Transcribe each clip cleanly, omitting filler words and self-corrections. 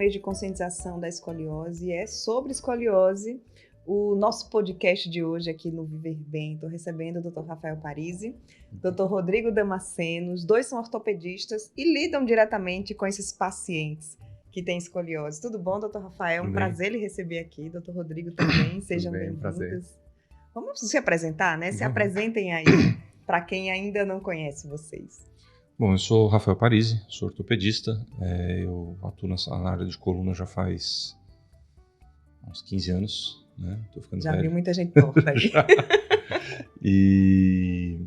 mês de conscientização da escoliose, é sobre escoliose. O nosso podcast de hoje aqui no Viver Bem, estou recebendo o Dr. Rafael Parisi, Dr. Rodrigo Damasceno, os dois são ortopedistas e lidam diretamente com esses pacientes que têm escoliose. Tudo bom, Dr. Rafael? É um prazer lhe receber aqui, Dr. Rodrigo também, sejam bem-vindos. Vamos se apresentar, né? Se apresentem aí, para quem ainda não conhece vocês. Bom, eu sou o Rafael Parisi, sou ortopedista, eu atuo na área de coluna já faz uns 15 anos, né? Tô ficando já velho. Vi muita gente torta aí. E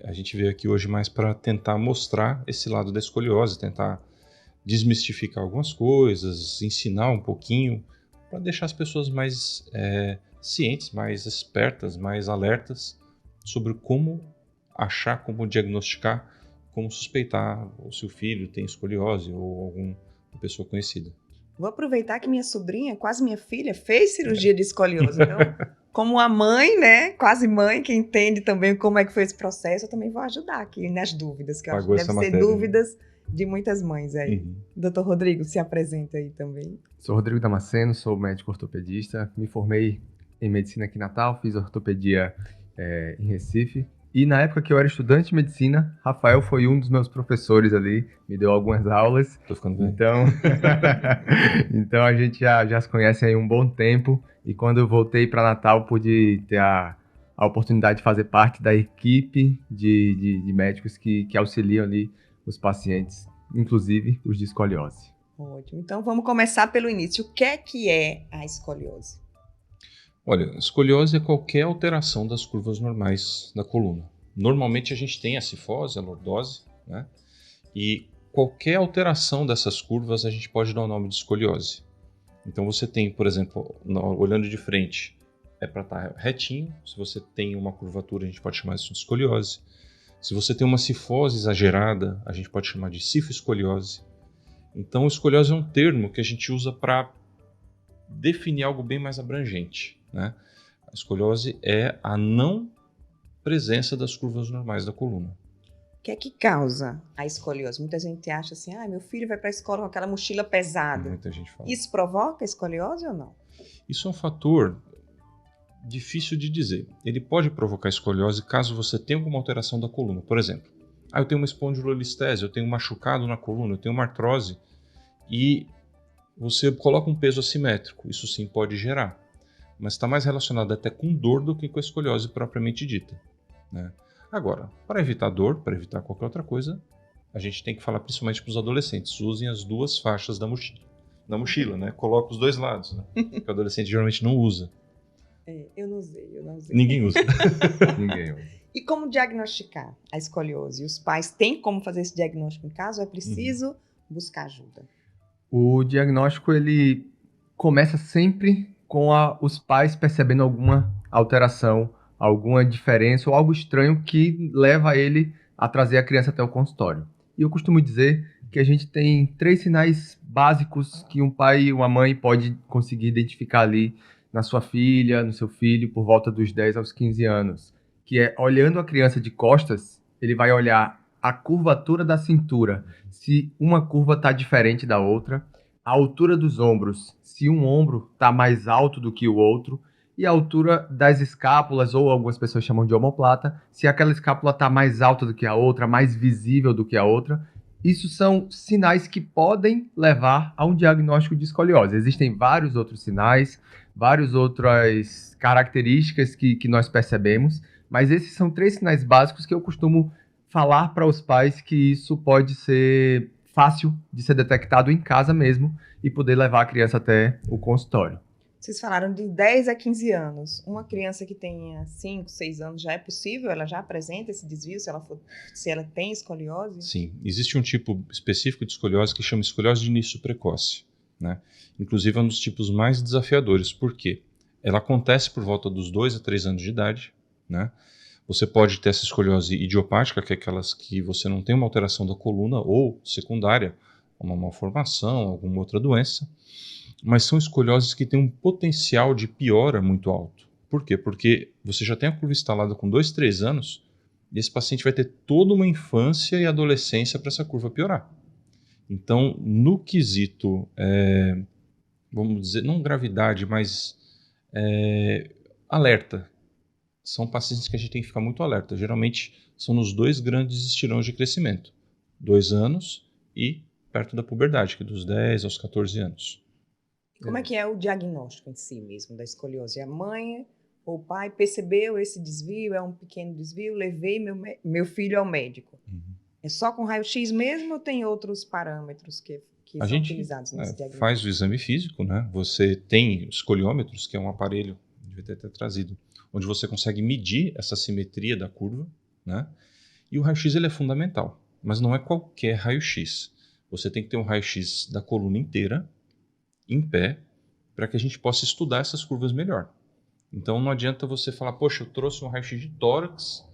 a gente veio aqui hoje mais para tentar mostrar esse lado da escoliose, tentar desmistificar algumas coisas, ensinar um pouquinho, para deixar as pessoas mais cientes, mais espertas, mais alertas sobre como achar, como diagnosticar, como suspeitar se o filho tem escoliose ou alguma pessoa conhecida. Vou aproveitar que minha sobrinha, quase minha filha, fez cirurgia de escoliose. Então, como a mãe, né, quase mãe, que entende também como é que foi esse processo, eu também vou ajudar aqui nas dúvidas, que eu acho que deve ser dúvidas de muitas mães aí. Doutor Rodrigo, se apresenta aí também. Sou Rodrigo Damasceno, sou médico ortopedista, me formei em medicina aqui em Natal, fiz ortopedia em Recife. E na época que eu era estudante de medicina, Rafael foi um dos meus professores ali, me deu algumas aulas. Tô ficando bem. Então a gente já se conhece aí um bom tempo. E quando eu voltei para Natal, pude ter a oportunidade de fazer parte da equipe de médicos que auxiliam ali os pacientes, inclusive os de escoliose. Ótimo. Então vamos começar pelo início. O que é a escoliose? Olha, escoliose é qualquer alteração das curvas normais da coluna. Normalmente a gente tem a cifose, a lordose, né? E qualquer alteração dessas curvas a gente pode dar o nome de escoliose. Então você tem, por exemplo, olhando de frente, é para estar retinho. Se você tem uma curvatura, a gente pode chamar isso de escoliose. Se você tem uma cifose exagerada, a gente pode chamar de cifoescoliose. Então, escoliose é um termo que a gente usa para definir algo bem mais abrangente, né? A escoliose é a não presença das curvas normais da coluna. O que é que causa a escoliose? Muita gente acha assim, meu filho vai para a escola com aquela mochila pesada. Muita gente fala. Isso provoca escoliose ou não? Isso é um fator difícil de dizer. Ele pode provocar escoliose caso você tenha alguma alteração da coluna. Por exemplo, eu tenho uma espondilolistese, eu tenho um machucado na coluna, eu tenho uma artrose e você coloca um peso assimétrico. Isso sim pode gerar, mas está mais relacionado até com dor do que com a escoliose propriamente dita, né? Agora, para evitar dor, para evitar qualquer outra coisa, a gente tem que falar principalmente para os adolescentes, usem as duas faixas da mochila, né? Coloca os dois lados, né? Porque o adolescente geralmente não usa. Eu não usei. Ninguém usa. Ninguém usa. E como diagnosticar a escoliose? Os pais têm como fazer esse diagnóstico em casa ou é preciso buscar ajuda? O diagnóstico, ele começa sempre com os pais percebendo alguma alteração, alguma diferença ou algo estranho que leva ele a trazer a criança até o consultório. E eu costumo dizer que a gente tem 3 sinais básicos que um pai e uma mãe pode conseguir identificar ali na sua filha, no seu filho, por volta dos 10 aos 15 anos. Que é, olhando a criança de costas, ele vai olhar a curvatura da cintura, se uma curva está diferente da outra, a altura dos ombros, se um ombro está mais alto do que o outro, e a altura das escápulas, ou algumas pessoas chamam de omoplata, se aquela escápula está mais alta do que a outra, mais visível do que a outra. Isso são sinais que podem levar a um diagnóstico de escoliose. Existem vários outros sinais, várias outras características que nós percebemos, mas esses são 3 sinais básicos que eu costumo falar para os pais que isso pode ser fácil de ser detectado em casa mesmo e poder levar a criança até o consultório. Vocês falaram de 10 a 15 anos. Uma criança que tenha 5, 6 anos, já é possível? Ela já apresenta esse desvio se ela tem escoliose? Sim, existe um tipo específico de escoliose que chama escoliose de início precoce, né? Inclusive é um dos tipos mais desafiadores. Por quê? Ela acontece por volta dos 2 a 3 anos de idade, né? Você pode ter essa escoliose idiopática, que é aquelas que você não tem uma alteração da coluna, ou secundária, uma malformação, alguma outra doença, mas são escolioses que têm um potencial de piora muito alto. Por quê? Porque você já tem a curva instalada com 2, 3 anos, e esse paciente vai ter toda uma infância e adolescência para essa curva piorar. Então, no quesito, vamos dizer, não gravidade, mas alerta. São pacientes que a gente tem que ficar muito alerta. Geralmente são nos 2 grandes estirões de crescimento. 2 anos e perto da puberdade, que é dos 10 aos 14 anos. Como é que é o diagnóstico em si mesmo da escoliose? A mãe ou o pai percebeu esse desvio, é um pequeno desvio, levei meu filho ao médico. É só com raio-x mesmo ou tem outros parâmetros que A são gente utilizados nesse diagnóstico? faz o exame físico, né? Você tem escoliômetros, que é um aparelho, devia ter até trazido, onde você consegue medir essa simetria da curva, né? E o raio-x ele é fundamental, mas não é qualquer raio-x. Você tem que ter um raio-x da coluna inteira, em pé, para que a gente possa estudar essas curvas melhor. Então não adianta você falar, poxa, eu trouxe um raio-x de tórax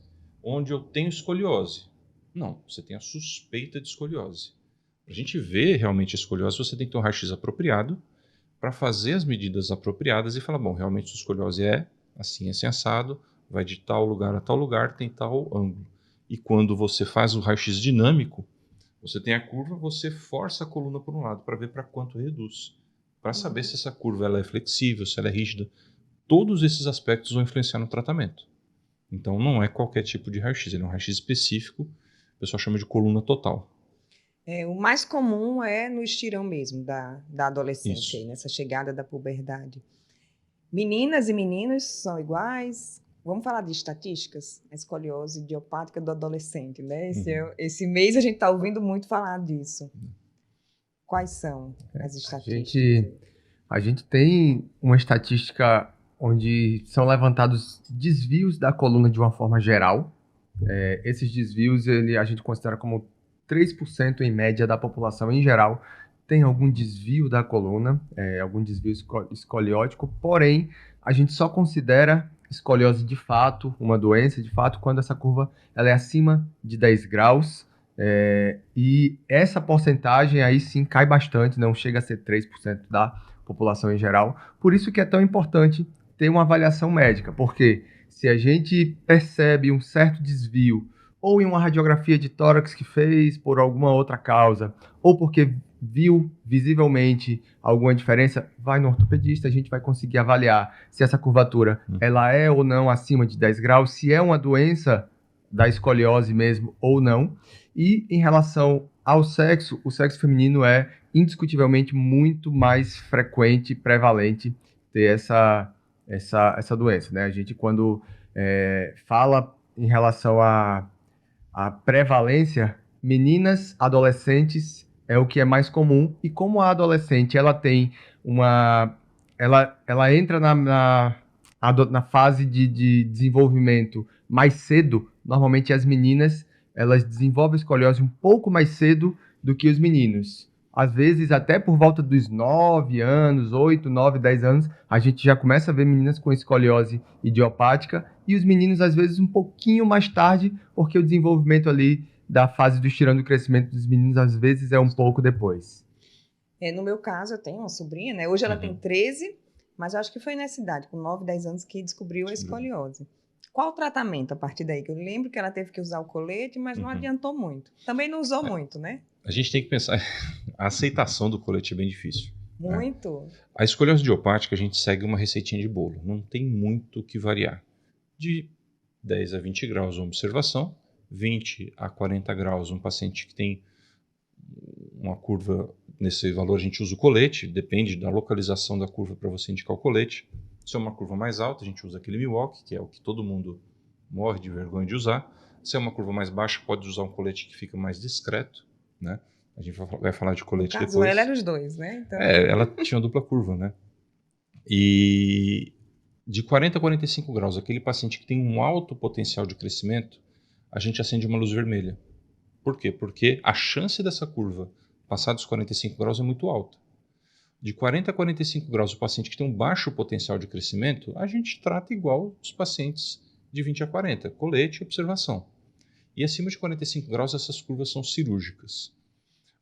onde eu tenho escoliose. Não, você tem a suspeita de escoliose. Para a gente ver realmente a escoliose, você tem que ter um raio-x apropriado para fazer as medidas apropriadas e falar, bom, realmente sua escoliose é assim assado, vai de tal lugar a tal lugar, tem tal ângulo. E quando você faz o raio-x dinâmico, você tem a curva, você força a coluna por um lado para ver para quanto reduz. Para saber se essa curva ela é flexível, se ela é rígida. Todos esses aspectos vão influenciar no tratamento. Então não é qualquer tipo de raio-x, ele é um raio-x específico, o pessoal chama de coluna total. O mais comum é no estirão mesmo da adolescência, Isso. nessa chegada da puberdade. Meninas e meninos são iguais? Vamos falar de estatísticas? A escoliose idiopática do adolescente, né? Esse mês a gente está ouvindo muito falar disso. Quais são as estatísticas? A gente tem uma estatística onde são levantados desvios da coluna de uma forma geral. Esses desvios a gente considera como 3% em média da população em geral tem algum desvio da coluna, algum desvio escoliótico, porém a gente só considera escoliose de fato, uma doença de fato, quando essa curva ela é acima de 10 graus, e essa porcentagem aí sim cai bastante, não chega a ser 3% da população em geral. Por isso que é tão importante ter uma avaliação médica, porque se a gente percebe um certo desvio, ou em uma radiografia de tórax que fez por alguma outra causa, ou porque viu visivelmente alguma diferença, vai no ortopedista, a gente vai conseguir avaliar se essa curvatura ela é ou não acima de 10 graus, se é uma doença da escoliose mesmo ou não. E em relação ao sexo, o sexo feminino é indiscutivelmente muito mais frequente e prevalente ter essa doença, né? A gente, quando fala em relação à prevalência, meninas, adolescentes é o que é mais comum, e como a adolescente ela tem ela entra na fase de desenvolvimento mais cedo, normalmente as meninas elas desenvolvem escoliose um pouco mais cedo do que os meninos. Às vezes, até por volta dos 9 anos, 8, 9, 10 anos, a gente já começa a ver meninas com escoliose idiopática, e os meninos, às vezes, um pouquinho mais tarde, porque o desenvolvimento ali da fase do estirão do crescimento dos meninos, às vezes, é um pouco depois. No meu caso, eu tenho uma sobrinha, né? Hoje ela tem 13, mas eu acho que foi nessa idade, com 9, 10 anos, que descobriu a escoliose. Qual o tratamento a partir daí? Que eu lembro que ela teve que usar o colete, mas não adiantou muito. Também não usou muito, né? A gente tem que pensar, a aceitação do colete é bem difícil. Muito. Né? A escoliose idiopática, a gente segue uma receitinha de bolo, não tem muito o que variar. De 10 a 20 graus uma observação, 20 a 40 graus um paciente que tem uma curva nesse valor, a gente usa o colete, depende da localização da curva para você indicar o colete. Se é uma curva mais alta, a gente usa aquele Milwaukee, que é o que todo mundo morre de vergonha de usar. Se é uma curva mais baixa, pode usar um colete que fica mais discreto, né? A gente vai falar de colete depois. Ela era os dois, né? Então... ela tinha dupla curva, né? E de 40 a 45 graus, aquele paciente que tem um alto potencial de crescimento, a gente acende uma luz vermelha. Por quê? Porque a chance dessa curva passar dos 45 graus é muito alta. De 40 a 45 graus, o paciente que tem um baixo potencial de crescimento, a gente trata igual os pacientes de 20 a 40, colete e observação. E acima de 45 graus, essas curvas são cirúrgicas.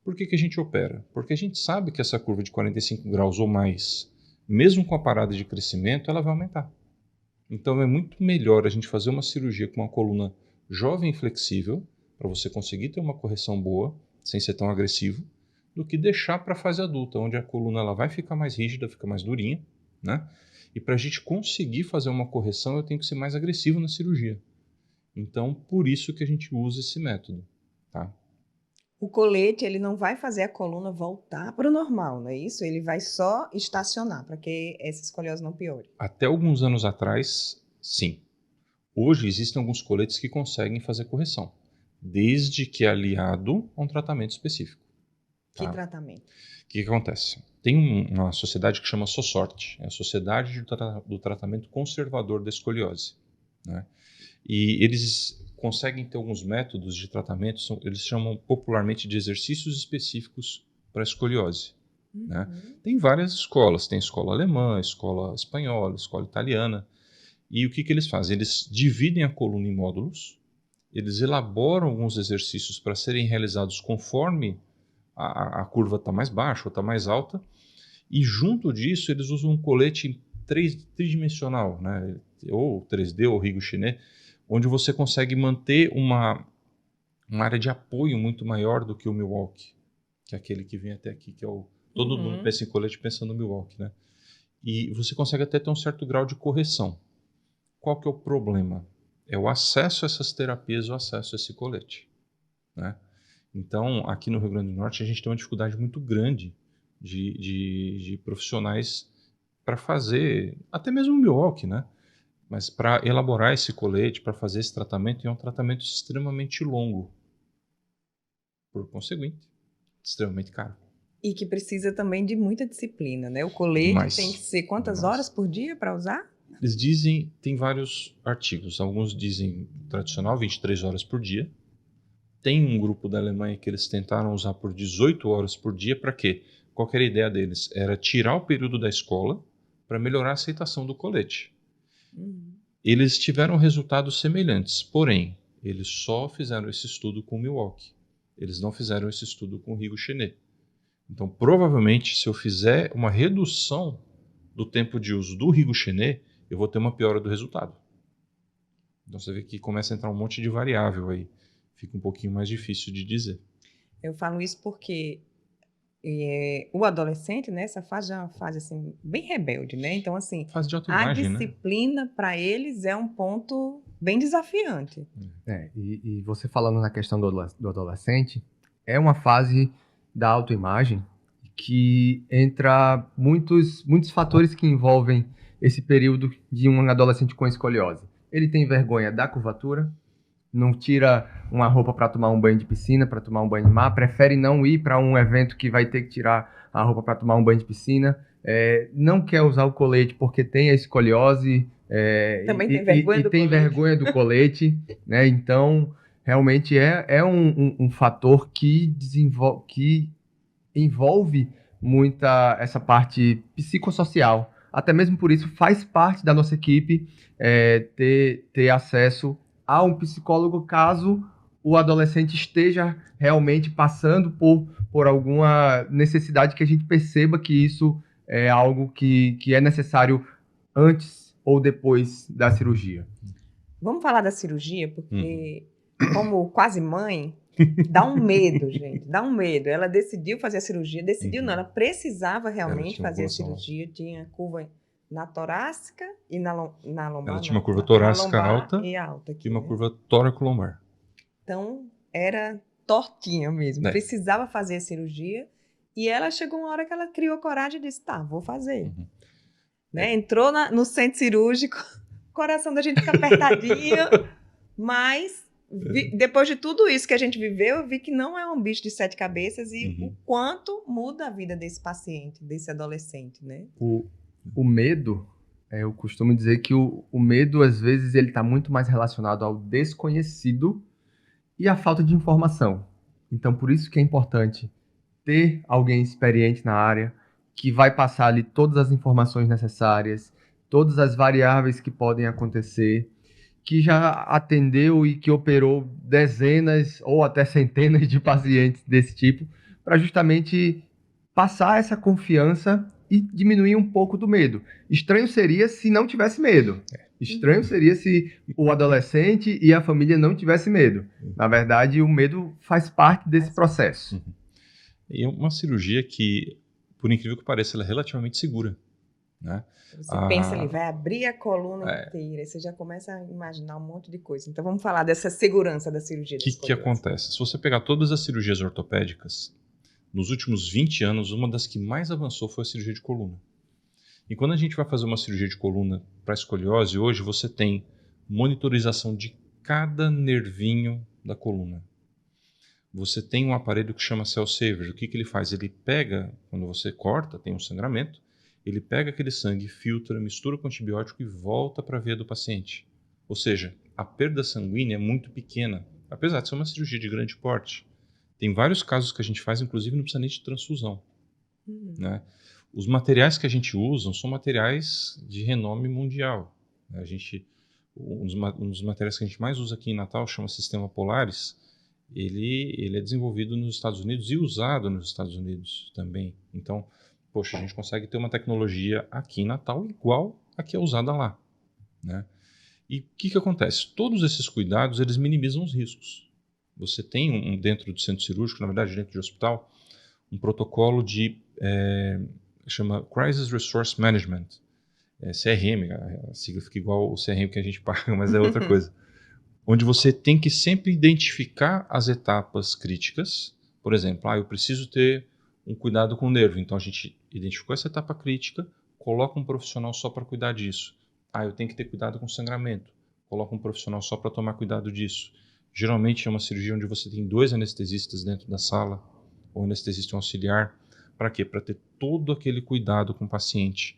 Por que a gente opera? Porque a gente sabe que essa curva de 45 graus ou mais, mesmo com a parada de crescimento, ela vai aumentar. Então é muito melhor a gente fazer uma cirurgia com uma coluna jovem e flexível, para você conseguir ter uma correção boa, sem ser tão agressivo, do que deixar para a fase adulta, onde a coluna ela vai ficar mais rígida, fica mais durinha, né? E para a gente conseguir fazer uma correção, eu tenho que ser mais agressivo na cirurgia. Então, por isso que a gente usa esse método, tá? O colete, ele não vai fazer a coluna voltar para o normal, não é isso? Ele vai só estacionar para que essa escoliose não piore. Até alguns anos atrás, sim. Hoje existem alguns coletes que conseguem fazer correção, desde que é aliado a um tratamento específico. Que Tá? tratamento? O que acontece? Tem uma sociedade que chama SOSORT, é a Sociedade do Tratamento Conservador da Escoliose, né? E eles conseguem ter alguns métodos de tratamento, eles chamam popularmente de exercícios específicos para a escoliose, né? Tem várias escolas, tem escola alemã, escola espanhola, escola italiana. E o que eles fazem? Eles dividem a coluna em módulos, eles elaboram alguns exercícios para serem realizados conforme a curva está mais baixa ou está mais alta, e junto disso eles usam um colete tridimensional, né? Ou 3D ou Rigo Chenet, onde você consegue manter uma área de apoio muito maior do que o Milwaukee, que é aquele que vem até aqui, que é o... Todo mundo pensa em colete pensando no Milwaukee, né? E você consegue até ter um certo grau de correção. Qual que é o problema? É o acesso a essas terapias, o acesso a esse colete, né? Então, aqui no Rio Grande do Norte, a gente tem uma dificuldade muito grande de profissionais para fazer, até mesmo o Milwaukee, né? Mas para elaborar esse colete, para fazer esse tratamento, é um tratamento extremamente longo. Por conseguinte, extremamente caro. E que precisa também de muita disciplina, né? O colete Demais. tem que ser quantas Demais. horas por dia para usar? Eles dizem, tem vários artigos, alguns dizem tradicional, 23 horas por dia. Tem um grupo da Alemanha que eles tentaram usar por 18 horas por dia, para quê? Qual que era a ideia deles? Era tirar o período da escola para melhorar a aceitação do colete. Eles tiveram resultados semelhantes, porém, eles só fizeram esse estudo com o Milwaukee. Eles não fizeram esse estudo com o Rigo Chenet. Então, provavelmente, se eu fizer uma redução do tempo de uso do Rigo Chenet, eu vou ter uma piora do resultado. Então, você vê que começa a entrar um monte de variável aí. Fica um pouquinho mais difícil de dizer. Eu falo isso porque o adolescente, né, essa fase é uma fase assim, bem rebelde, né? Então, assim, Fase de a autoimagem, né? disciplina para eles é um ponto bem desafiante. E você falando na questão do adolescente, é uma fase da autoimagem que entra muitos fatores que envolvem esse período de um adolescente com escoliose. Ele tem vergonha da curvatura, não tira uma roupa para tomar um banho de piscina, para tomar um banho de mar, prefere não ir para um evento que vai ter que tirar a roupa para tomar um banho de piscina, não quer usar o colete porque tem a escoliose, Também tem vergonha do tem colete. vergonha do colete, né? Então, realmente é um fator que envolve muita essa parte psicossocial. Até mesmo por isso faz parte da nossa equipe ter acesso a um psicólogo caso o adolescente esteja realmente passando por alguma necessidade que a gente perceba que isso é algo que é necessário antes ou depois da cirurgia. Vamos falar da cirurgia, porque como quase mãe, dá um medo, gente, dá um medo. Ela decidiu fazer a cirurgia, não, ela precisava realmente fazer a cirurgia, tinha curva na torácica e na lombar. Ela tinha uma curva torácica alta e alta aqui, e uma né? curva tóraco-lombar. Então, era tortinha mesmo. Precisava fazer a cirurgia. E ela chegou uma hora que ela criou coragem e disse, tá, vou fazer. Né? Entrou no centro cirúrgico, o coração da gente fica apertadinho, mas depois de tudo isso que a gente viveu, eu vi que não é um bicho de 7 cabeças e o quanto muda a vida desse paciente, desse adolescente, né? O medo, eu costumo dizer que o medo, às vezes, ele está muito mais relacionado ao desconhecido e à falta de informação. Então, por isso que é importante ter alguém experiente na área, que vai passar ali todas as informações necessárias, todas as variáveis que podem acontecer, que já atendeu e que operou dezenas ou até centenas de pacientes desse tipo, para justamente passar essa confiança e diminuir um pouco do medo. Estranho seria se não tivesse medo. Estranho seria se o adolescente e a família não tivessem medo. Na verdade, o medo faz parte desse processo. E é uma cirurgia que, por incrível que pareça, ela é relativamente segura, né? Você pensa ali, vai abrir a coluna inteira, e você já começa a imaginar um monte de coisa. Então vamos falar dessa segurança da cirurgia da Que escoliose. acontece? Se você pegar todas as cirurgias ortopédicas, nos últimos 20 anos, uma das que mais avançou foi a cirurgia de coluna. E quando a gente vai fazer uma cirurgia de coluna para escoliose, hoje você tem monitorização de cada nervinho da coluna. Você tem um aparelho que chama Cell Saver. O que ele faz? Ele pega, quando você corta, tem um sangramento, ele pega aquele sangue, filtra, mistura com antibiótico e volta para a veia do paciente. Ou seja, a perda sanguínea é muito pequena, apesar de ser uma cirurgia de grande porte. Tem vários casos que a gente faz, inclusive não precisa nem de transfusão. Né? Os materiais que a gente usa são materiais de renome mundial. Um dos materiais que a gente mais usa aqui em Natal chama Sistema Polaris. Ele é desenvolvido nos Estados Unidos e usado nos Estados Unidos também. Então, poxa, a gente consegue ter uma tecnologia aqui em Natal igual a que é usada lá. Né? E o que acontece? Todos esses cuidados, eles minimizam os riscos. Você tem dentro do centro cirúrgico, na verdade dentro do hospital, um protocolo chama Crisis Resource Management, CRM, a sigla fica igual o CRM que a gente paga, mas é outra coisa. Onde você tem que sempre identificar as etapas críticas. Por exemplo, eu preciso ter um cuidado com o nervo, então a gente identificou essa etapa crítica, coloca um profissional só para cuidar disso. Eu tenho que ter cuidado com o sangramento, coloca um profissional só para tomar cuidado disso. Geralmente é uma cirurgia onde você tem 2 anestesistas dentro da sala, ou anestesista auxiliar. Para quê? Para ter todo aquele cuidado com o paciente.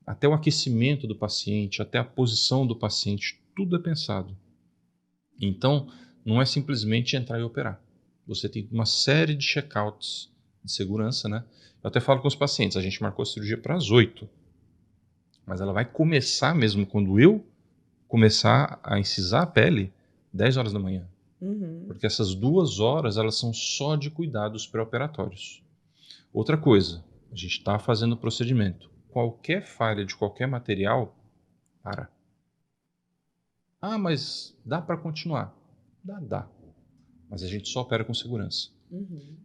Até o aquecimento do paciente, até a posição do paciente, tudo é pensado. Então, não é simplesmente entrar e operar. Você tem uma série de checkouts de segurança, né? Eu até falo com os pacientes, a gente marcou a cirurgia para as 8, mas ela vai começar mesmo quando eu começar a incisar a pele, 10 horas da manhã. Porque essas 2 horas, elas são só de cuidados pré-operatórios. Outra coisa, a gente está fazendo o procedimento. Qualquer falha de qualquer material, para. Mas dá para continuar? Dá. Mas a gente só opera com segurança.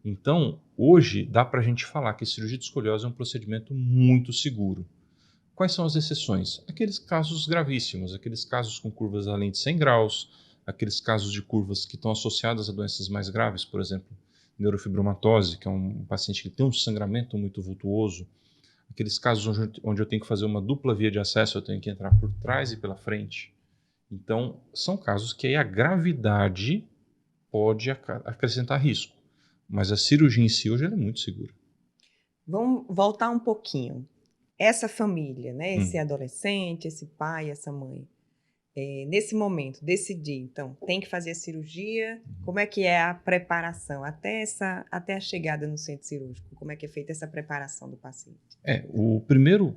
Então, hoje, dá para a gente falar que a cirurgia de escoliose é um procedimento muito seguro. Quais são as exceções? Aqueles casos gravíssimos, aqueles casos com curvas além de 100 graus, aqueles casos de curvas que estão associadas a doenças mais graves, por exemplo, neurofibromatose, que é um paciente que tem um sangramento muito vultuoso, aqueles casos onde eu tenho que fazer uma dupla via de acesso, eu tenho que entrar por trás e pela frente. Então, são casos que aí a gravidade pode acrescentar risco, mas a cirurgia em si hoje ela é muito segura. Vamos voltar um pouquinho. Essa família, né? Esse adolescente, esse pai, essa mãe, nesse momento, decidir, então, tem que fazer a cirurgia, como é que é a preparação até a chegada no centro cirúrgico? Como é que é feita essa preparação do paciente? A primeira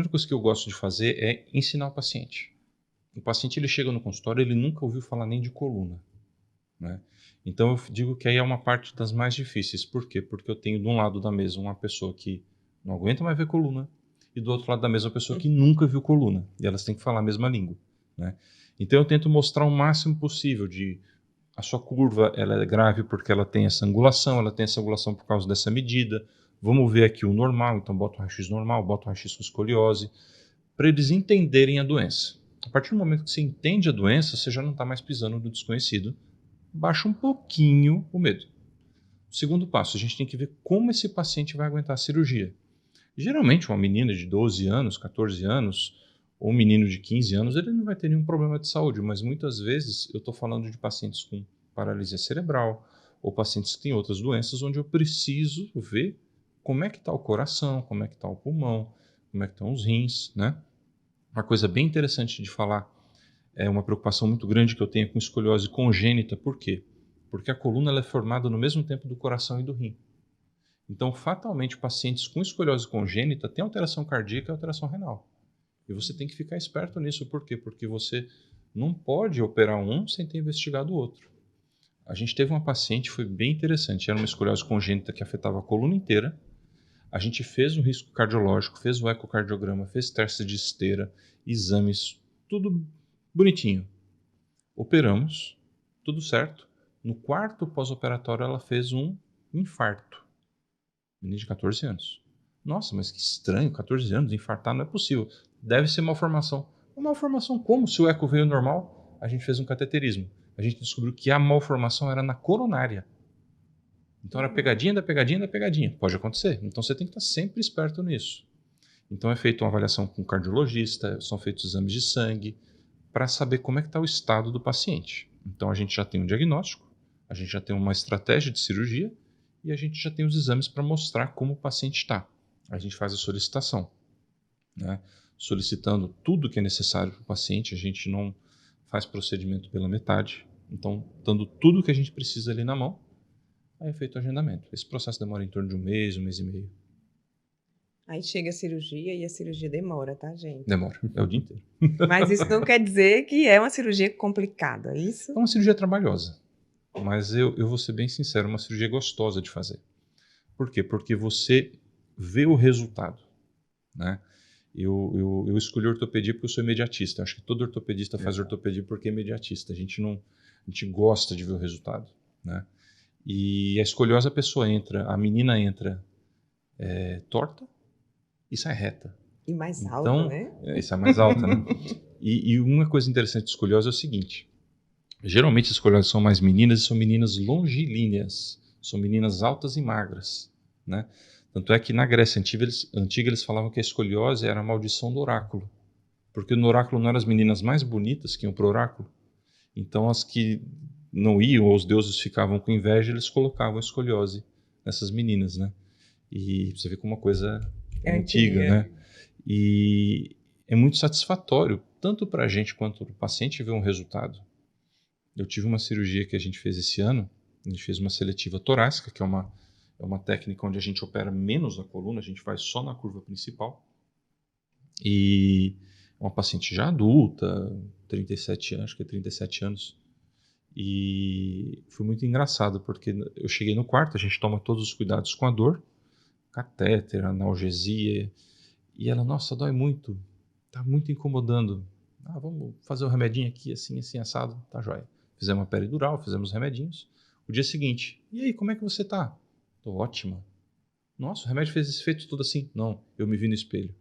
coisa que eu gosto de fazer é ensinar o paciente. O paciente ele chega no consultório, ele nunca ouviu falar nem de coluna. Né? Então eu digo que aí é uma parte das mais difíceis. Por quê? Porque eu tenho de um lado da mesa uma pessoa que não aguenta mais ver coluna e do outro lado da mesa uma pessoa que nunca viu coluna. E elas têm que falar a mesma língua. Né? Então eu tento mostrar o máximo possível de a sua curva ela é grave porque ela tem essa angulação por causa dessa medida. Vamos ver aqui o normal, então bota o raio-x normal, bota o raio-x com escoliose, para eles entenderem a doença. A partir do momento que você entende a doença, você já não está mais pisando no desconhecido, baixa um pouquinho o medo. Segundo passo, a gente tem que ver como esse paciente vai aguentar a cirurgia. Geralmente, uma menina de 12 anos, 14 anos, ou um menino de 15 anos, ele não vai ter nenhum problema de saúde, mas muitas vezes eu estou falando de pacientes com paralisia cerebral, ou pacientes que têm outras doenças, onde eu preciso ver como é que está o coração, como é que está o pulmão, como é que estão os rins, né? Uma coisa bem interessante de falar, é uma preocupação muito grande que eu tenho com escoliose congênita. Por quê? Porque a coluna ela é formada no mesmo tempo do coração e do rim. Então, fatalmente, pacientes com escoliose congênita têm alteração cardíaca e alteração renal. E você tem que ficar esperto nisso. Por quê? Porque você não pode operar um sem ter investigado o outro. A gente teve uma paciente, foi bem interessante, era uma escoliose congênita que afetava a coluna inteira. A gente fez um risco cardiológico, fez o ecocardiograma, fez teste de esteira, exames, tudo bonitinho. Operamos, tudo certo. No quarto pós-operatório ela fez um infarto. Menina de 14 anos. Nossa, mas que estranho, 14 anos, infartar não é possível. Deve ser malformação. Uma malformação como? Se o eco veio normal, a gente fez um cateterismo. A gente descobriu que a malformação era na coronária. Então era pegadinha da pegadinha da pegadinha. Pode acontecer. Então você tem que estar sempre esperto nisso. Então é feita uma avaliação com o cardiologista, são feitos exames de sangue, para saber como é que está o estado do paciente. Então a gente já tem um diagnóstico, a gente já tem uma estratégia de cirurgia e a gente já tem os exames para mostrar como o paciente está. A gente faz a solicitação, né? Solicitando tudo que é necessário para o paciente, a gente não faz procedimento pela metade. Então, dando tudo que a gente precisa ali na mão, aí é feito o agendamento. Esse processo demora em torno de um mês e meio. Aí chega a cirurgia e a cirurgia demora, tá, gente? Demora, é o dia inteiro. Mas isso não quer dizer que é uma cirurgia complicada, é isso? É uma cirurgia trabalhosa, mas eu vou ser bem sincero, é uma cirurgia gostosa de fazer. Por quê? Porque você vê o resultado, né? Eu escolhi ortopedia porque eu sou imediatista. Acho que todo ortopedista faz ortopedia porque é imediatista. A gente gosta de ver o resultado, né? E a escoliose, a pessoa entra, a menina entra torta e sai reta. E mais alta, né? Isso é mais alta, né? E uma coisa interessante de escoliose é o seguinte: geralmente as escolioses são mais meninas e são meninas longilíneas, são meninas altas e magras, né? Tanto é que na Grécia Antiga eles falavam que a escoliose era a maldição do oráculo, porque no oráculo não eram as meninas mais bonitas que iam para o oráculo, então as que não iam, ou os deuses ficavam com inveja, eles colocavam a escoliose nessas meninas, né? E você vê como uma coisa antiga, né? E é muito satisfatório, tanto para a gente quanto para o paciente, ver um resultado. Eu tive uma cirurgia que a gente fez esse ano, a gente fez uma seletiva torácica, que é uma técnica onde a gente opera menos a coluna, a gente faz só na curva principal. E uma paciente já adulta, 37 anos, acho que é 37 anos. E foi muito engraçado, porque eu cheguei no quarto, a gente toma todos os cuidados com a dor, catéter, analgesia, e ela, nossa, dói muito, tá muito incomodando. Vamos fazer um remedinho aqui, assim, assado, tá jóia. Fizemos uma peridural, fizemos os remedinhos. O dia seguinte, e aí, como é que você tá? Tô ótima. Nossa, o remédio fez esse efeito tudo assim? Não, eu me vi no espelho.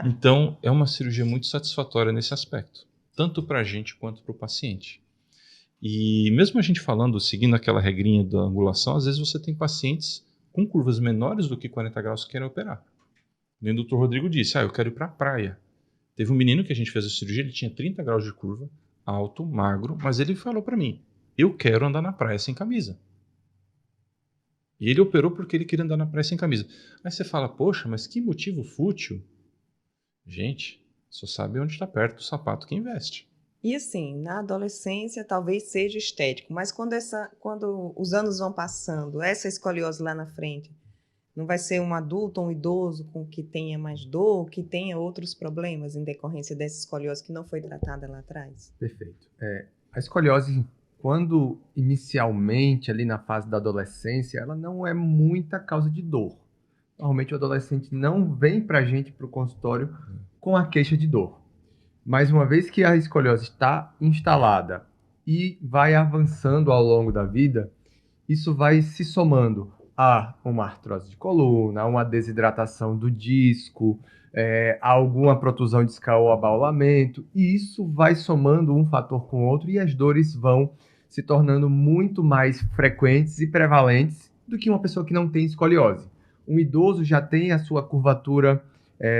Então, é uma cirurgia muito satisfatória nesse aspecto, tanto para a gente quanto para o paciente. E mesmo a gente falando, seguindo aquela regrinha da angulação, às vezes você tem pacientes com curvas menores do que 40 graus que querem operar. Nem o Dr. Rodrigo disse, eu quero ir para a praia. Teve um menino que a gente fez a cirurgia, ele tinha 30 graus de curva, alto, magro, mas ele falou para mim, eu quero andar na praia sem camisa. E ele operou porque ele queria andar na praia sem camisa. Aí você fala, poxa, mas que motivo fútil. Gente, só sabe onde está perto do sapato que investe. E assim, na adolescência talvez seja estético, mas quando os anos vão passando, essa escoliose lá na frente, não vai ser um adulto ou um idoso com que tenha mais dor, que tenha outros problemas em decorrência dessa escoliose que não foi tratada lá atrás? Perfeito. A escoliose, quando inicialmente ali na fase da adolescência, ela não é muita causa de dor. Normalmente o adolescente não vem para a gente para o consultório com a queixa de dor. Mas uma vez que a escoliose está instalada e vai avançando ao longo da vida, isso vai se somando a uma artrose de coluna, a uma desidratação do disco, a alguma protusão discal ou abaulamento, e isso vai somando um fator com o outro e as dores vão se tornando muito mais frequentes e prevalentes do que uma pessoa que não tem escoliose. Um idoso já tem a sua curvatura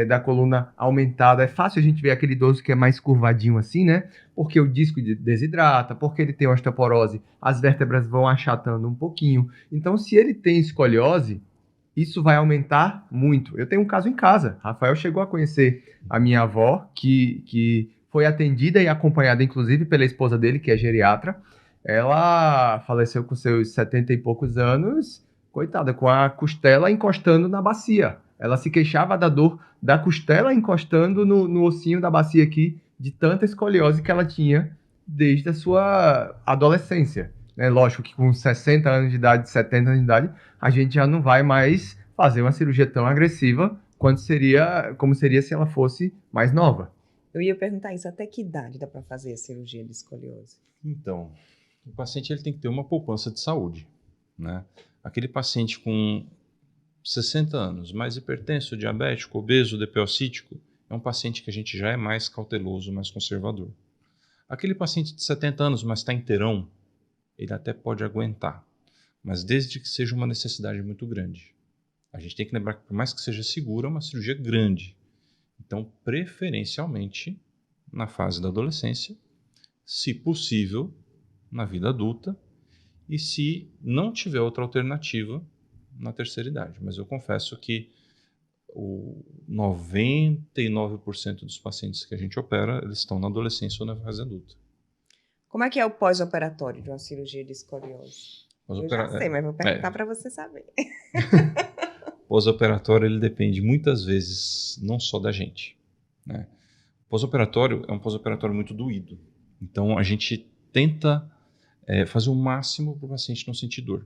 da coluna aumentada. É fácil a gente ver aquele idoso que é mais curvadinho assim, né? Porque o disco desidrata, porque ele tem osteoporose, as vértebras vão achatando um pouquinho. Então, se ele tem escoliose, isso vai aumentar muito. Eu tenho um caso em casa. Rafael chegou a conhecer a minha avó, que foi atendida e acompanhada, inclusive, pela esposa dele, que é geriatra. Ela faleceu com seus 70 e poucos anos, coitada, com a costela encostando na bacia. Ela se queixava da dor da costela encostando no ossinho da bacia aqui, de tanta escoliose que ela tinha desde a sua adolescência. Lógico que com 60 anos de idade, 70 anos de idade, a gente já não vai mais fazer uma cirurgia tão agressiva como seria se ela fosse mais nova. Eu ia perguntar isso, até que idade dá para fazer a cirurgia de escoliose? Então, o paciente ele tem que ter uma poupança de saúde, né? Aquele paciente com 60 anos, mais hipertenso, diabético, obeso, DPO-cítico, é um paciente que a gente já é mais cauteloso, mais conservador. Aquele paciente de 70 anos, mas está inteirão, ele até pode aguentar, mas desde que seja uma necessidade muito grande. A gente tem que lembrar que, por mais que seja segura, é uma cirurgia grande. Então, preferencialmente, na fase da adolescência, se possível, na vida adulta, e se não tiver outra alternativa, na terceira idade. Mas eu confesso que o 99% dos pacientes que a gente opera, eles estão na adolescência ou na fase adulta. Como é que é o pós-operatório de uma cirurgia de escoliose? Eu já sei, mas vou perguntar para você saber. Pós-operatório, ele depende muitas vezes não só da gente, né? Pós-operatório é um pós-operatório muito doído. Então, a gente tenta fazer o máximo para o paciente não sentir dor.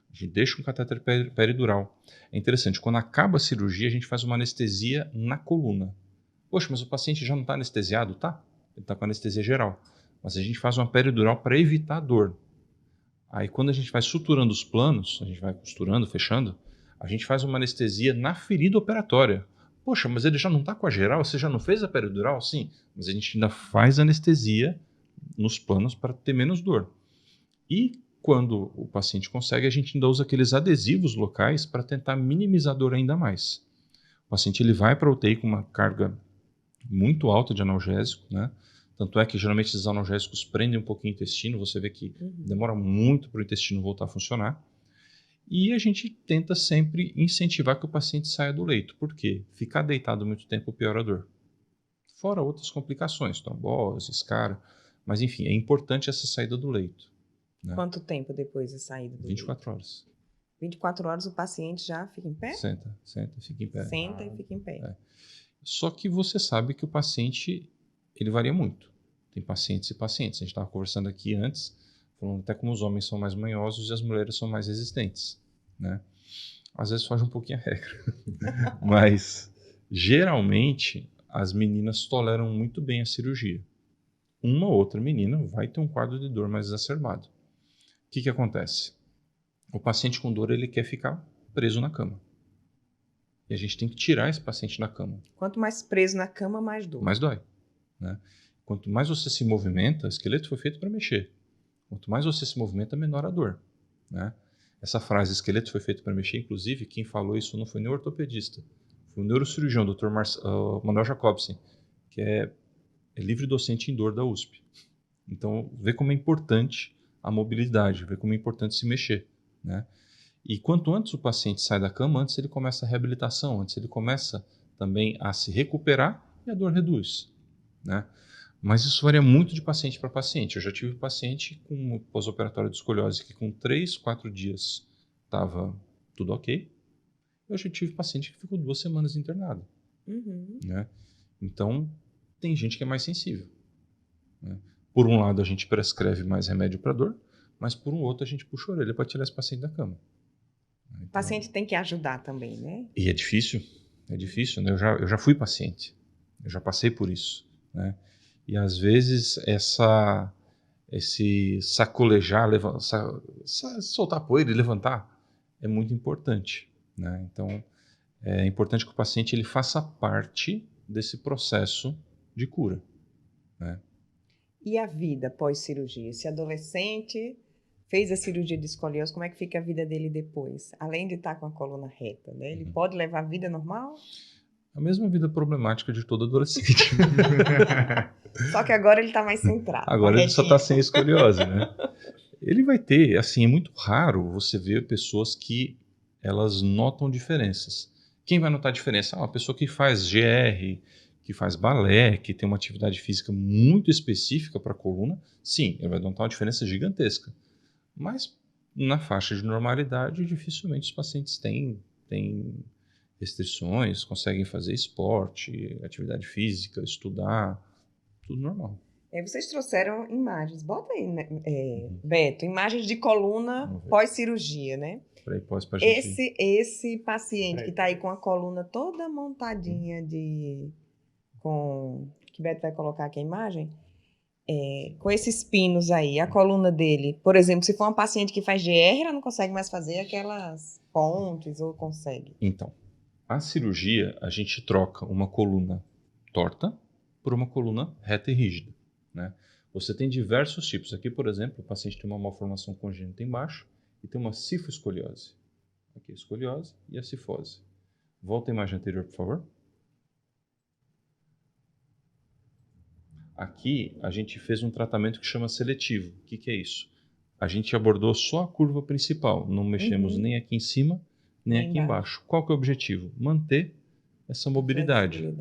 A gente deixa um catéter peridural. É interessante, quando acaba a cirurgia, a gente faz uma anestesia na coluna. Poxa, mas o paciente já não está anestesiado? Tá, ele está com anestesia geral. Mas a gente faz uma peridural para evitar a dor. Aí, quando a gente vai suturando os planos, a gente vai costurando, fechando, a gente faz uma anestesia na ferida operatória. Poxa, mas ele já não está com a geral? Você já não fez a peridural? Sim, mas a gente ainda faz anestesia nos planos para ter menos dor. E quando o paciente consegue, a gente ainda usa aqueles adesivos locais para tentar minimizar a dor ainda mais. O paciente ele vai para a UTI com uma carga muito alta de analgésico, né? Tanto é que geralmente esses analgésicos prendem um pouquinho o intestino, você vê que demora muito para o intestino voltar a funcionar. E a gente tenta sempre incentivar que o paciente saia do leito. Por quê? Ficar deitado muito tempo piora a dor. Fora outras complicações, trombose, escara. Mas enfim, é importante essa saída do leito. Né? Quanto tempo depois da saída do 24 horas. 24 horas o paciente já fica em pé? Senta e fica em pé. Senta e fica em pé. Só que você sabe que o paciente, ele varia muito. Tem pacientes e pacientes. A gente estava conversando aqui antes, falando até como os homens são mais manhosos e as mulheres são mais resistentes. Né? Às vezes foge um pouquinho a regra. Mas, geralmente, as meninas toleram muito bem a cirurgia. Uma ou outra menina vai ter um quadro de dor mais exacerbado. O que acontece? O paciente com dor, ele quer ficar preso na cama. E a gente tem que tirar esse paciente da cama. Quanto mais preso na cama, mais dor. Mais dói. Né? Quanto mais você se movimenta, o esqueleto foi feito para mexer. Quanto mais você se movimenta, menor a dor. Né? Essa frase, esqueleto foi feito para mexer, inclusive, quem falou isso não foi nem o ortopedista. Foi o neurocirurgião, o Dr. Manuel Jacobsen, que é livre docente em dor da USP. Então, vê como é importante a mobilidade, vê como é importante se mexer. Né? E quanto antes o paciente sai da cama, antes ele começa a reabilitação, antes ele começa também a se recuperar e a dor reduz. Né? Mas isso varia muito de paciente para paciente. Eu já tive paciente com pós-operatório de escoliose que com 3, 4 dias estava tudo ok. Eu já tive paciente que ficou 2 semanas internado. Né? Então, tem gente que é mais sensível. Né? Por um lado, a gente prescreve mais remédio para dor, mas por um outro, a gente puxa a orelha para tirar esse paciente da cama. Então, o paciente tem que ajudar também, né? E é difícil, né? Eu já fui paciente, eu já passei por isso. Né? E às vezes esse sacolejar, soltar poeira e levantar é muito importante. Né? Então, é importante que o paciente ele faça parte desse processo de cura. Né? E a vida pós-cirurgia? Esse adolescente fez a cirurgia de escoliose, como é que fica a vida dele depois? Além de estar com a coluna reta, né? Ele pode levar a vida normal? A mesma vida problemática de todo adolescente. Só que agora ele está mais centrado. Agora ele só está sem escoliose, né? Ele vai ter, assim, é muito raro você ver pessoas que elas notam diferenças. Quem vai notar diferença? Uma pessoa que faz GR, que faz balé, que tem uma atividade física muito específica para a coluna, sim, ele vai notar uma diferença gigantesca. Mas na faixa de normalidade, dificilmente os pacientes têm restrições, conseguem fazer esporte, atividade física, estudar, tudo normal. Vocês trouxeram imagens, bota aí, né? Beto, imagens de coluna pós-cirurgia, né? Esse paciente que está aí com a coluna toda montadinha que Beto vai colocar aqui a imagem, com esses pinos aí, a coluna dele, por exemplo, se for uma paciente que faz GR, ela não consegue mais fazer aquelas pontes ou consegue? Então, a cirurgia, a gente troca uma coluna torta por uma coluna reta e rígida, né? Você tem diversos tipos. Aqui, por exemplo, o paciente tem uma malformação congênita embaixo e tem uma cifoescoliose. Aqui a escoliose e a cifose. Volta à imagem anterior, por favor. Aqui a gente fez um tratamento que chama seletivo. O que é isso? A gente abordou só a curva principal, não mexemos nem aqui em cima, nem aqui embaixo. Qual que é o objetivo? Manter essa mobilidade.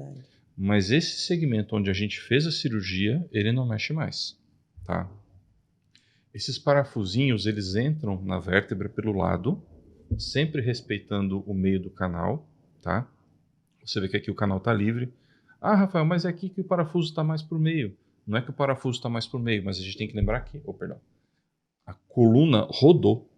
Mas esse segmento onde a gente fez a cirurgia, ele não mexe mais, tá? Esses parafusinhos, eles entram na vértebra pelo lado, sempre respeitando o meio do canal, tá? Você vê que aqui o canal está livre. Ah, Rafael, mas é aqui que o parafuso está mais por meio. Não é que o parafuso está mais por meio, mas a gente tem que lembrar que, a coluna rodou.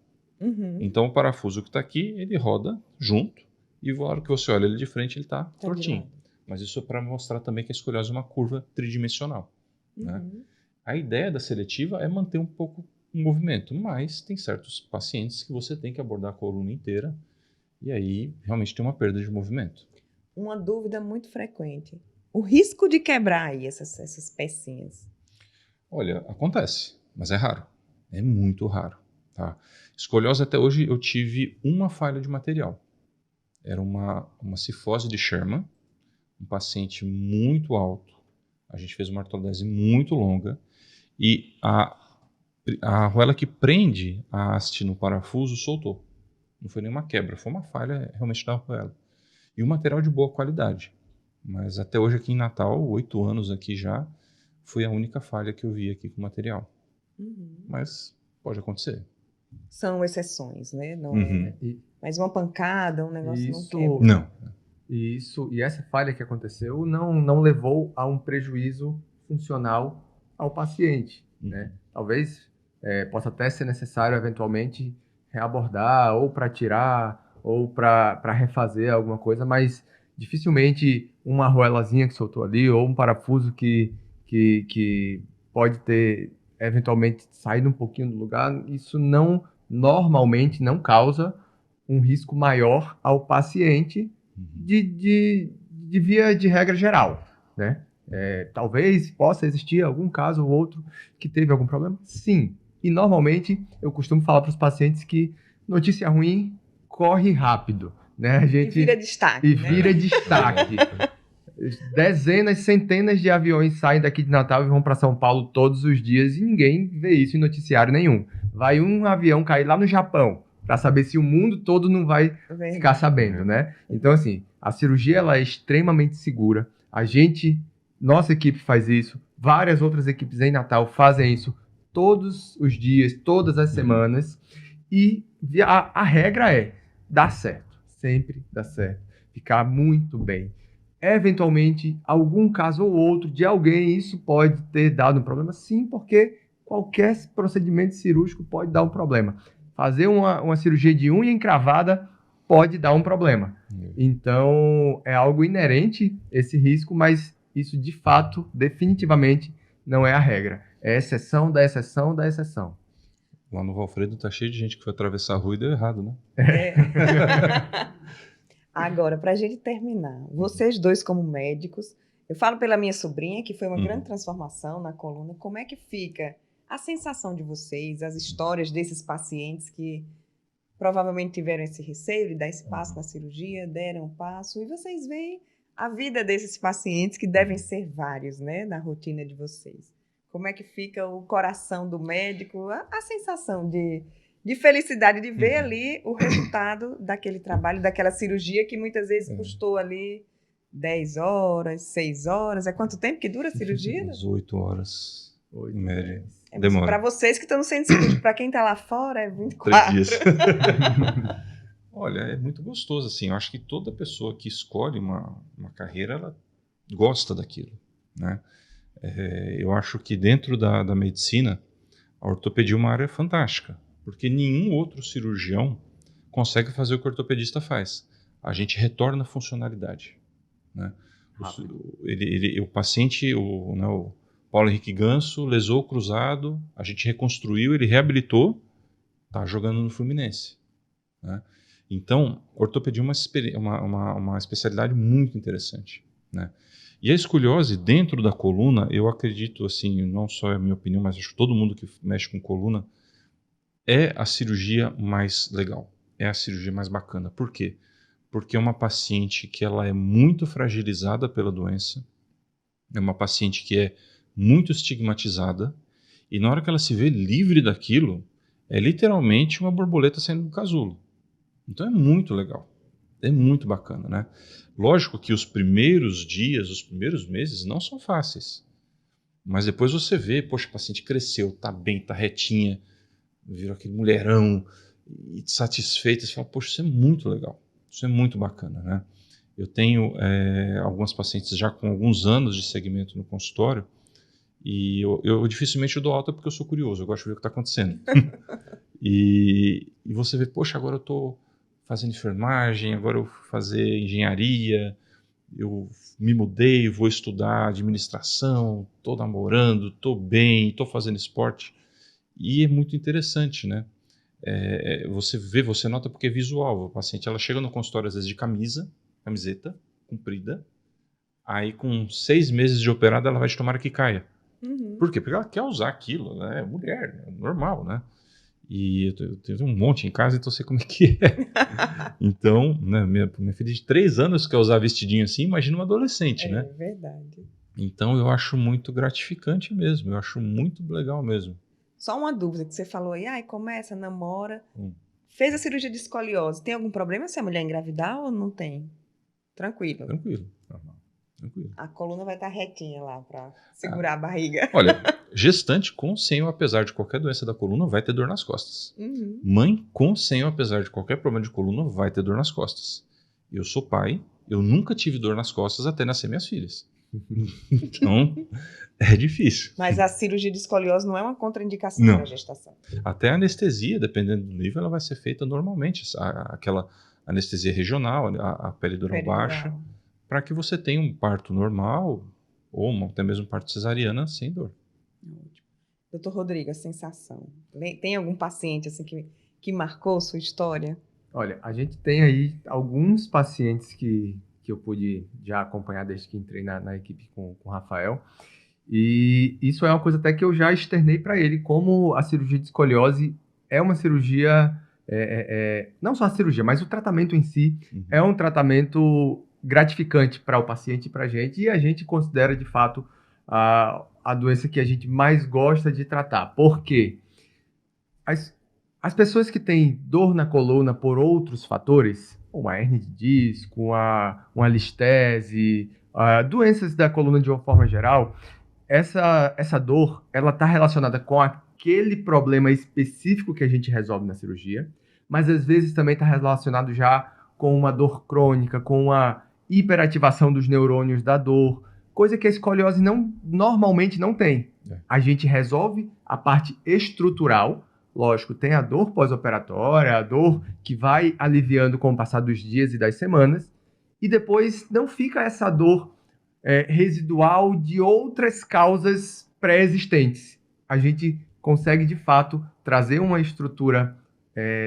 Então o parafuso que está aqui, ele roda junto, e na hora que você olha ele de frente, ele está tortinho. Mas isso é para mostrar também que a escoliose é uma curva tridimensional, né? A ideia da seletiva é manter um pouco o movimento, mas tem certos pacientes que você tem que abordar a coluna inteira, e aí realmente tem uma perda de movimento. Uma dúvida muito frequente. O risco de quebrar aí essas pecinhas? Olha, acontece, mas é raro. É muito raro, tá? Escoliose, até hoje, eu tive uma falha de material. Era uma cifose de Sherman, um paciente muito alto. A gente fez uma artrodese muito longa e a arruela que prende a haste no parafuso soltou. Não foi nenhuma quebra, foi uma falha realmente da arruela. E o material de boa qualidade. Mas até hoje aqui em Natal, 8 anos aqui já, foi a única falha que eu vi aqui com o material. Mas pode acontecer. São exceções, né? Não mas uma pancada, um negócio não quebra. Não. E essa falha que aconteceu não levou a um prejuízo funcional ao paciente, né? Talvez possa até ser necessário eventualmente reabordar ou para tirar ou para refazer alguma coisa, mas dificilmente uma arruelazinha que soltou ali ou um parafuso que pode ter eventualmente saído um pouquinho do lugar, isso normalmente não causa um risco maior ao paciente de via de regra geral, né? Talvez possa existir algum caso ou outro que teve algum problema, sim. E normalmente eu costumo falar para os pacientes que notícia ruim corre rápido, né? E vira destaque. E vira destaque. Dezenas, centenas de aviões saem daqui de Natal e vão para São Paulo todos os dias e ninguém vê isso em noticiário nenhum. Vai um avião cair lá no Japão para saber se o mundo todo não vai ficar sabendo, né? Então, assim, a cirurgia ela é extremamente segura. Nossa equipe faz isso, várias outras equipes em Natal fazem isso todos os dias, todas as semanas. E a regra é dar certo, sempre dá certo, ficar muito bem. Eventualmente, algum caso ou outro de alguém, isso pode ter dado um problema, sim, porque qualquer procedimento cirúrgico pode dar um problema. Fazer uma cirurgia de unha encravada pode dar um problema. Então, é algo inerente esse risco, mas isso de fato, definitivamente, não é a regra. É exceção da exceção da exceção. Lá no Valfredo tá cheio de gente que foi atravessar a rua e deu errado, né? Agora, para a gente terminar, vocês dois como médicos, eu falo pela minha sobrinha, que foi uma grande transformação na coluna, como é que fica a sensação de vocês, as histórias desses pacientes que provavelmente tiveram esse receio de dar esse passo na cirurgia, deram um passo, e vocês veem a vida desses pacientes, que devem ser vários, né, na rotina de vocês. Como é que fica o coração do médico, a sensação de felicidade de ver ali o resultado daquele trabalho, daquela cirurgia que muitas vezes custou ali 10 horas, 6 horas. É quanto tempo que dura a cirurgia? 8 horas, em média. Para vocês que estão no centro cirúrgico, para quem está lá fora é 24. 3 dias. Olha, é muito gostoso, assim. Eu acho que toda pessoa que escolhe uma carreira, ela gosta daquilo, né? Eu acho que dentro da medicina, a ortopedia é uma área fantástica, porque nenhum outro cirurgião consegue fazer o que o ortopedista faz. A gente retorna a funcionalidade, né? O paciente, o Paulo Henrique Ganso lesou o cruzado, a gente reconstruiu, ele reabilitou, tá jogando no Fluminense, né? Então, ortopedia é uma especialidade muito interessante, né? E a escoliose dentro da coluna, eu acredito, assim, não só é a minha opinião, mas acho que todo mundo que mexe com coluna, é a cirurgia mais legal, é a cirurgia mais bacana. Por quê? Porque é uma paciente que ela é muito fragilizada pela doença, é uma paciente que é muito estigmatizada, e na hora que ela se vê livre daquilo, é literalmente uma borboleta saindo do casulo. Então é muito legal, é muito bacana, né? Lógico que os primeiros dias, os primeiros meses não são fáceis, mas depois você vê, poxa, a paciente cresceu, tá bem, tá retinha, virou aquele mulherão, e satisfeita, você fala, poxa, isso é muito legal, isso é muito bacana, né? Eu tenho algumas pacientes já com alguns anos de segmento no consultório, e eu dificilmente dou alta porque eu sou curioso, eu gosto de ver o que está acontecendo. E você vê, poxa, agora eu estou fazendo enfermagem, agora eu vou fazer engenharia, eu me mudei, vou estudar administração, estou namorando, estou bem, estou fazendo esporte. E é muito interessante, né? Você vê, você nota porque é visual. A paciente ela chega no consultório às vezes de camiseta comprida, aí com 6 meses de operada ela vai tomar que caia. Por quê? Porque ela quer usar aquilo, né? É mulher, é normal, né? E eu tenho um monte em casa, então eu sei como é que é. Então, né, minha filha de 3 anos quer usar vestidinho assim, imagina uma adolescente, né? É verdade. Então eu acho muito gratificante mesmo, eu acho muito legal mesmo. Só uma dúvida que você falou aí, ai, começa, namora, Hum. fez a cirurgia de escoliose. Tem algum problema se a mulher engravidar ou não tem? Tranquilo. Tranquilo, tranquilo. A coluna vai estar retinha lá para segurar a barriga. Olha, gestante com senho, apesar de qualquer doença da coluna, vai ter dor nas costas. Uhum. Mãe com senho, apesar de qualquer problema de coluna, vai ter dor nas costas. Eu sou pai, eu nunca tive dor nas costas até nascer minhas filhas. Então, é difícil. Mas a cirurgia de escoliose não é uma contraindicação Não. para a gestação. Até a anestesia, dependendo do nível, ela vai ser feita normalmente. Aquela anestesia regional, a peridural baixa, para que você tenha um parto normal ou até mesmo parto cesariana sem dor. Doutor Rodrigo, a sensação. Tem algum paciente assim que marcou sua história? Olha, a gente tem aí alguns pacientes que eu pude já acompanhar desde que entrei na equipe com o Rafael. E isso é uma coisa até que eu já externei para ele, como a cirurgia de escoliose é uma cirurgia, não só a cirurgia, mas o tratamento em si é um tratamento gratificante para o paciente e para a gente, e a gente considera de fato a doença que a gente mais gosta de tratar. Por quê? As pessoas que têm dor na coluna por outros fatores, uma hernia de disco, uma listese, doenças da coluna de uma forma geral, essa dor ela está relacionada com aquele problema específico que a gente resolve na cirurgia, mas às vezes também está relacionado já com uma dor crônica, com uma hiperativação dos neurônios da dor, coisa que a escoliose normalmente não tem. A gente resolve a parte estrutural. Lógico, tem a dor pós-operatória, a dor que vai aliviando com o passar dos dias e das semanas, e depois não fica essa dor residual de outras causas pré-existentes. A gente consegue, de fato, trazer uma estrutura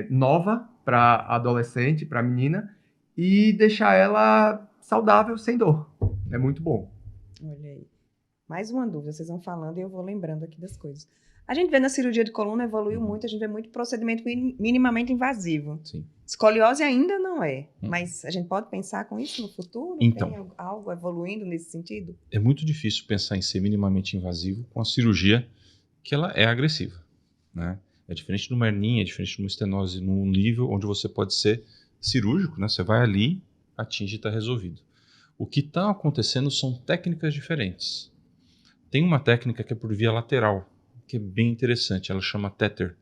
nova para a adolescente, para a menina, e deixar ela saudável, sem dor. É muito bom. Olha aí. Mais uma dúvida, vocês vão falando e eu vou lembrando aqui das coisas. A gente vê na cirurgia de coluna, evoluiu muito, a gente vê muito procedimento minimamente invasivo. Sim. Escoliose ainda não é, mas a gente pode pensar com isso no futuro? Então, tem algo evoluindo nesse sentido? É muito difícil pensar em ser minimamente invasivo com a cirurgia que ela é agressiva, né? É diferente de uma hernia, é diferente de uma estenose num nível onde você pode ser cirúrgico, né? Você vai ali, atinge e está resolvido. O que está acontecendo são técnicas diferentes. Tem uma técnica que é por via lateral, que é bem interessante, ela chama tether,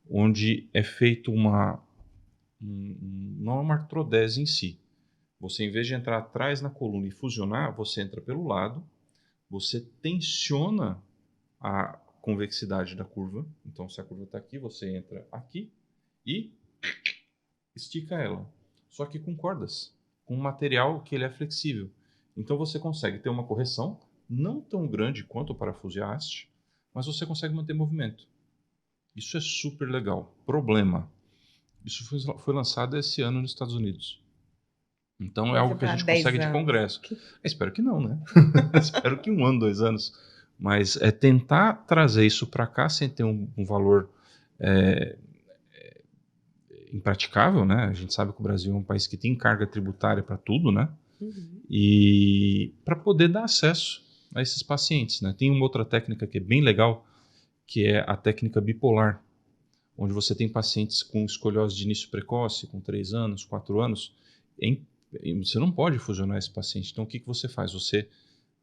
onde é feito não é uma artrodese em si. Você, em vez de entrar atrás na coluna e fusionar, você entra pelo lado, você tensiona a convexidade da curva. Então, se a curva está aqui, você entra aqui e estica ela. Só que com cordas, com um material que ele é flexível. Então, você consegue ter uma correção não tão grande quanto o parafuso e a haste, mas você consegue manter movimento. Isso é super legal. Problema: isso foi lançado esse ano nos Estados Unidos. Então é algo que a gente consegue de congresso. Espero que não, né? Espero que 1 ano, 2 anos. Mas é tentar trazer isso para cá sem ter um valor impraticável, né? A gente sabe que o Brasil é um país que tem carga tributária para tudo, né? E para poder dar acesso a esses pacientes, né? Tem uma outra técnica que é bem legal, que é a técnica bipolar, onde você tem pacientes com escoliose de início precoce, com 3 anos, 4 anos, você não pode fusionar esse paciente. Então o que você faz? Você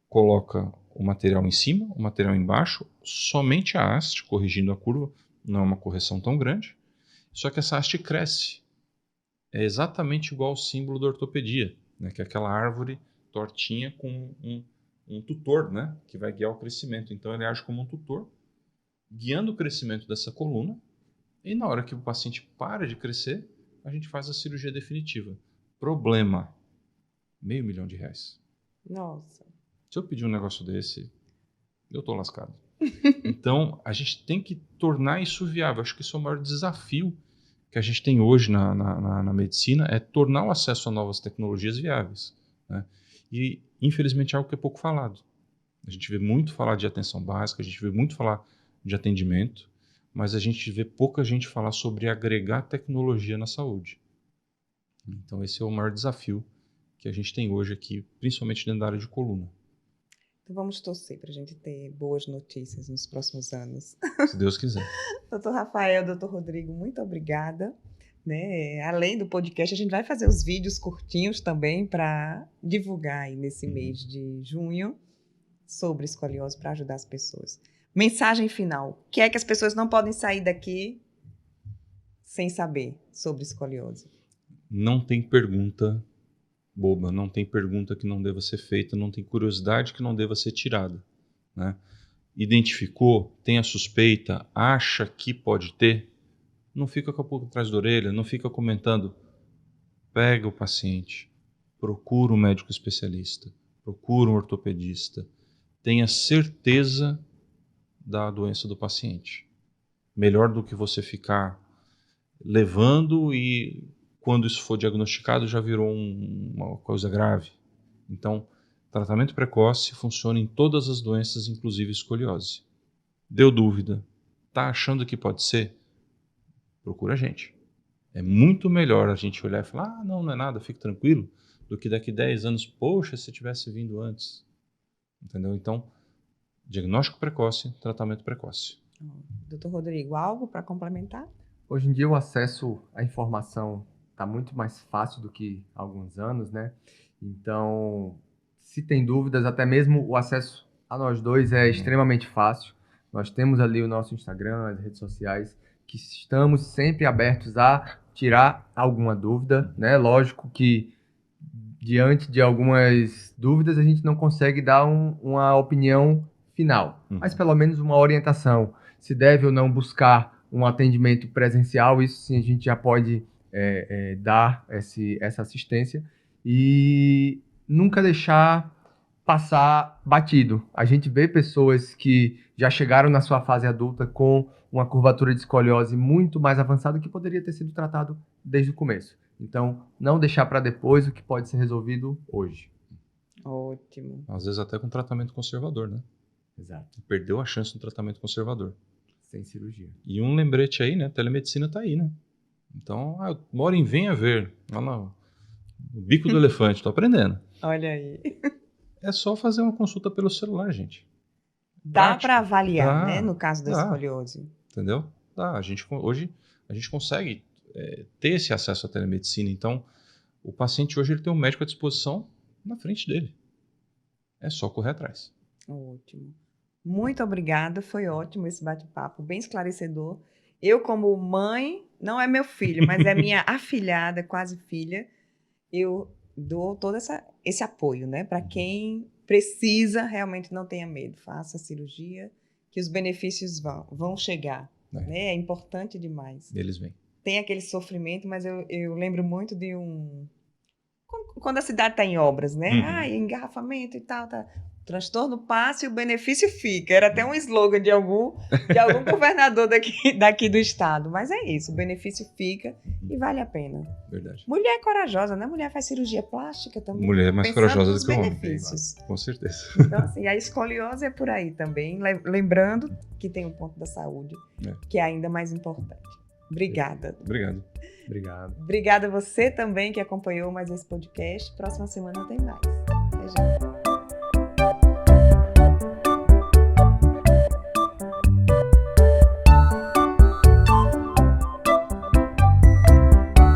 coloca o material em cima, o material embaixo, somente a haste, corrigindo a curva, não é uma correção tão grande, só que essa haste cresce. É exatamente igual ao símbolo da ortopedia, né, que é aquela árvore tortinha com um tutor, né, que vai guiar o crescimento. Então ele age como um tutor, guiando o crescimento dessa coluna, e na hora que o paciente para de crescer, a gente faz a cirurgia definitiva. Problema: R$500 mil. Nossa. Se eu pedir um negócio desse, eu tô lascado. Então, a gente tem que tornar isso viável. Acho que isso é o maior desafio que a gente tem hoje na medicina, é tornar o acesso a novas tecnologias viáveis, né? E, infelizmente, é algo que é pouco falado. A gente vê muito falar de atenção básica, a gente vê muito falar de atendimento, mas a gente vê pouca gente falar sobre agregar tecnologia na saúde. Então, esse é o maior desafio que a gente tem hoje aqui, principalmente dentro da área de coluna. Então vamos torcer para a gente ter boas notícias nos próximos anos. Se Deus quiser. Doutor Rafael, doutor Rodrigo, muito obrigada. Né? Além do podcast, a gente vai fazer os vídeos curtinhos também para divulgar aí nesse mês de junho sobre escoliose para ajudar as pessoas. Mensagem final: o que é que as pessoas não podem sair daqui sem saber sobre escoliose? Não tem pergunta boba, não tem pergunta que não deva ser feita, não tem curiosidade que não deva ser tirada, né? Identificou, tem a suspeita, acha que pode ter, não fica com a pulga atrás da orelha, não fica comentando. Pega o paciente, procura um médico especialista, procura um ortopedista, tenha certeza da doença do paciente. Melhor do que você ficar levando e quando isso for diagnosticado já virou uma coisa grave. Então, tratamento precoce funciona em todas as doenças, inclusive escoliose. Deu dúvida? Está achando que pode ser? Procura a gente. É muito melhor a gente olhar e falar: não é nada, fique tranquilo, do que daqui 10 anos, poxa, se tivesse vindo antes. Entendeu? Então, diagnóstico precoce, tratamento precoce. Doutor Rodrigo, algo para complementar? Hoje em dia o acesso à informação está muito mais fácil do que há alguns anos, né? Então, se tem dúvidas, até mesmo o acesso a nós dois é extremamente fácil. Nós temos ali o nosso Instagram, as redes sociais, que estamos sempre abertos a tirar alguma dúvida, né? Lógico que diante de algumas dúvidas a gente não consegue dar uma opinião final, mas pelo menos uma orientação. Se deve ou não buscar um atendimento presencial, isso sim a gente já pode dar essa assistência e nunca deixar passar batido. A gente vê pessoas que já chegaram na sua fase adulta com uma curvatura de escoliose muito mais avançada que poderia ter sido tratado desde o começo. Então, não deixar para depois o que pode ser resolvido hoje. Ótimo. Às vezes até com tratamento conservador, né? Exato. Perdeu a chance no tratamento conservador. Sem cirurgia. E um lembrete aí, né? Telemedicina tá aí, né? Então, Moren, venha ver. Lá no bico do elefante, tô aprendendo. Olha aí. É só fazer uma consulta pelo celular, gente. Dá para avaliar, Dá, né? No caso da escoliose. Entendeu? Dá. Hoje a gente consegue ter esse acesso à telemedicina. Então, o paciente hoje ele tem um médico à disposição na frente dele. É só correr atrás. Ótimo. Muito obrigada. Foi ótimo esse bate-papo, bem esclarecedor. Eu, como mãe, não é meu filho, mas é minha afilhada, quase filha, eu dou todo esse apoio, né? Para quem precisa, realmente não tenha medo. Faça a cirurgia, que os benefícios vão chegar. Né? É importante demais. Eles vêm. Tem aquele sofrimento, mas eu lembro muito de quando a cidade está em obras, né? Engarrafamento e tal, tá transtorno passa e o benefício fica. Era até um slogan de algum governador daqui do estado. Mas é isso, o benefício fica e vale a pena. Verdade. Mulher é corajosa, né? Mulher faz cirurgia plástica também. Mulher é mais Pensando corajosa nos do que o homem. benefícios. Com certeza. Então, assim, a escoliose é por aí também. Lembrando que tem um ponto da saúde, que é ainda mais importante. Obrigada. Obrigado. Obrigado. Obrigada a você também que acompanhou mais esse podcast. Próxima semana tem mais. Até já.